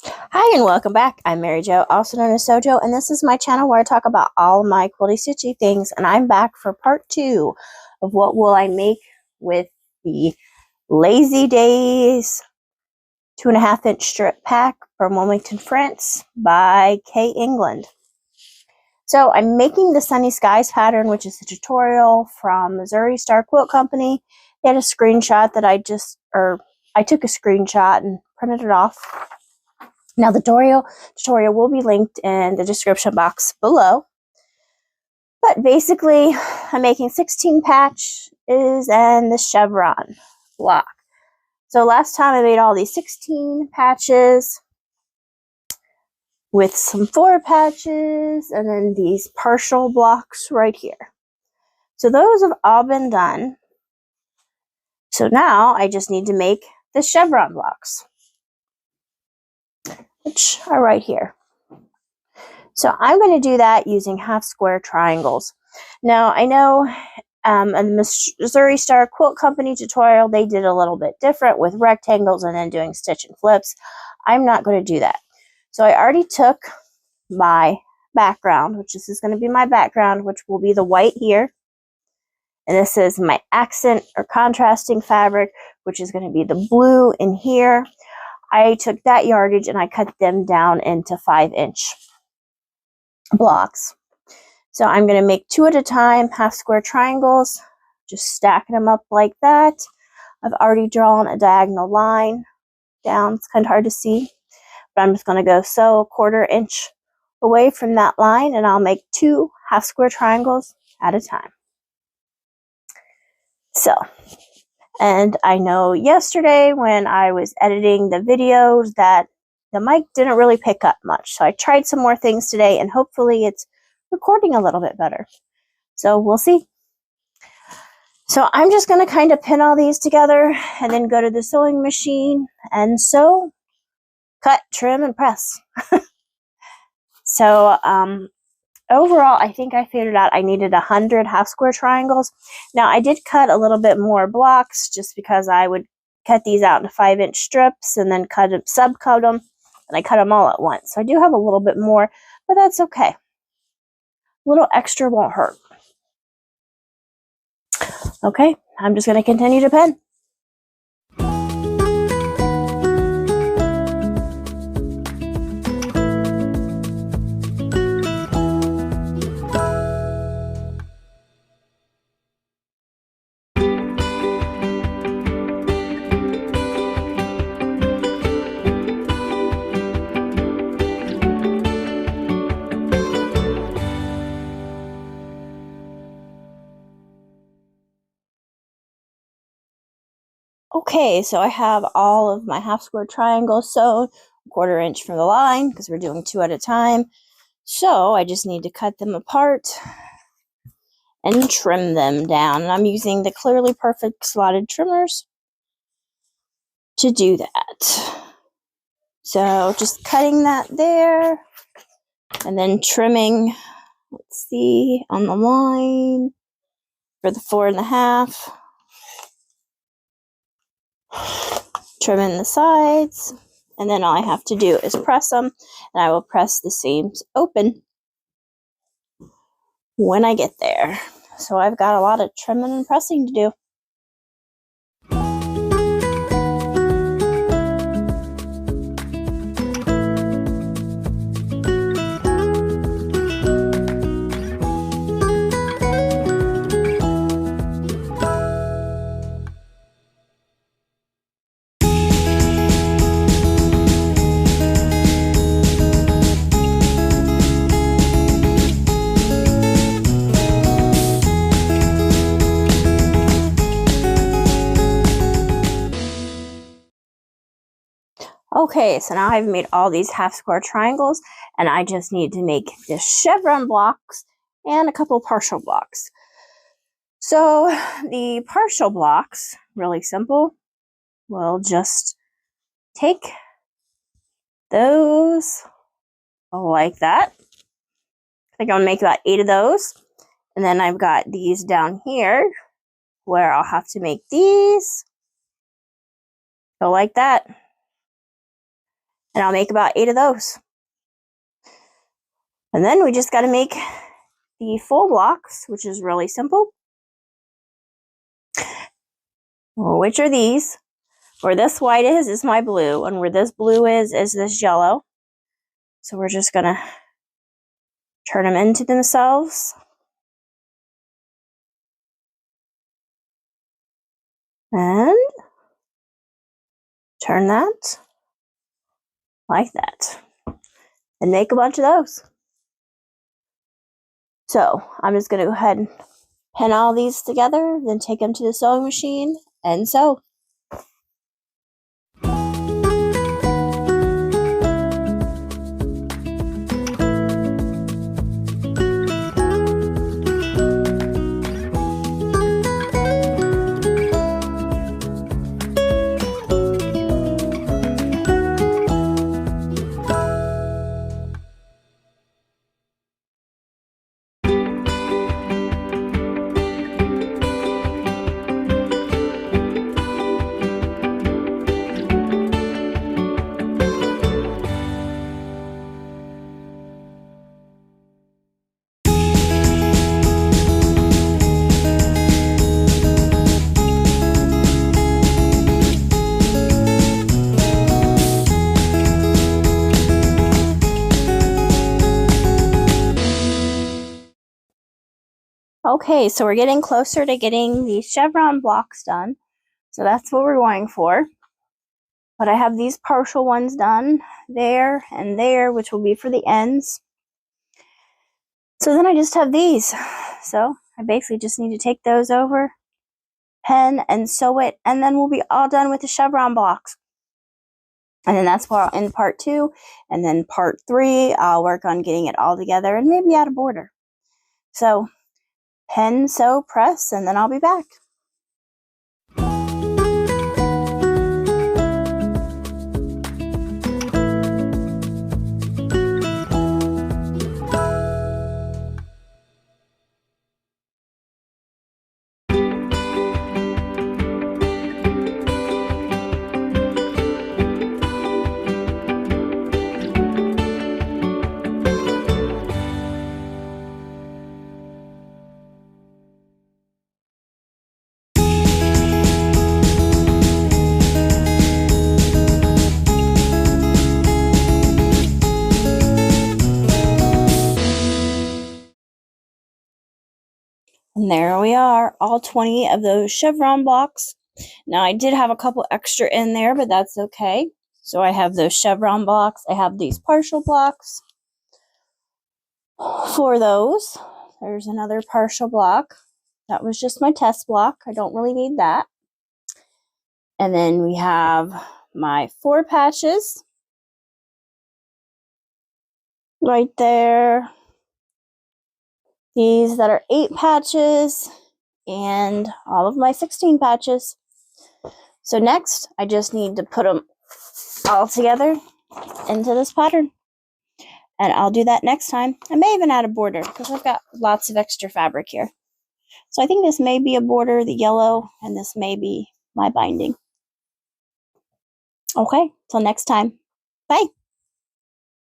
Hi and welcome back. I'm Mary Jo, also known as Sojo, and this is my channel where I talk about all my quilty stitchy things. And I'm back for part 2 of what will I make with the Lazy Days 2.5-inch strip pack from Wilmington, France by K. England. So I'm making the Sunny Skies pattern, which is a tutorial from Missouri Star Quilt Company. They had a screenshot that I took a screenshot and printed it off. Now the tutorial will be linked in the description box below. But basically, I'm making 16 patches and the chevron block. So last time I made all these 16 patches with some 4 patches and then these partial blocks right here. So those have all been done. So now I just need to make the chevron blocks, which are right here. So I'm going to do that using half square triangles. Now I know in the Missouri Star Quilt Company tutorial, they did a little bit different with rectangles and then doing stitch and flips. I'm not going to do that. So I already took my background, which this is going to be my background, which will be the white here. And this is my accent or contrasting fabric, which is going to be the blue in here. I took that yardage and I cut them down into 5-inch blocks. So I'm going to make 2 at a time, half square triangles, just stacking them up like that. I've already drawn a diagonal line down. It's kind of hard to see, but I'm just going to go sew 1/4 inch away from that line, and I'll make 2 half square triangles at a time. So, and I know yesterday when I was editing the videos that the mic didn't really pick up much. So I tried some more things today, and hopefully it's recording a little bit better. So we'll see. So I'm just going to kind of pin all these together and then go to the sewing machine and sew, cut, trim, and press. So overall, I think I figured out I needed 100 half square triangles. Now I did cut a little bit more blocks just because I would cut these out into 5-inch strips and then subcut them, and I cut them all at once. So I do have a little bit more, but that's okay. A little extra won't hurt. Okay, I'm just going to continue to pin. Okay, so I have all of my half square triangles sewn, 1/4 inch from the line because we're doing 2 at a time. So I just need to cut them apart and trim them down. And I'm using the Clearly Perfect slotted trimmers to do that. So just cutting that there and then trimming, let's see, on the line for the 4.5. Trimming the sides, and then all I have to do is press them, and I will press the seams open when I get there. So I've got a lot of trimming and pressing to do. Okay, so now I've made all these half square triangles, and I just need to make the chevron blocks and a couple partial blocks. So the partial blocks, really simple. We'll just take those like that. I think I'm gonna make about 8 of those. And then I've got these down here where I'll have to make these go like that. And I'll make about 8 of those. And then we just got to make the full blocks, which is really simple. Which are these? Where this white is my blue, and where this blue is this yellow. So we're just going to turn them into themselves. And turn that like that. And make a bunch of those. So I'm just going to go ahead and pin all these together, then take them to the sewing machine and sew. Okay, so we're getting closer to getting the chevron blocks done. So that's what we're going for. But I have these partial ones done there and there, which will be for the ends. So then I just have these. So I basically just need to take those over, pen, and sew it, and then we'll be all done with the chevron blocks. And then that's where I'll end part 2. And then part 3, I'll work on getting it all together and maybe add a border. So pen, sew, press, and then I'll be back. And there we are, all 20 of those chevron blocks. Now I did have a couple extra in there, but that's okay. So I have those chevron blocks. I have these partial blocks for those. There's another partial block. That was just my test block. I don't really need that. And then we have my 4 patches right there. These that are 8 patches, and all of my 16 patches. So next, I just need to put them all together into this pattern. And I'll do that next time. I may even add a border because I've got lots of extra fabric here. So I think this may be a border, the yellow, and this may be my binding. Okay, till next time. Bye.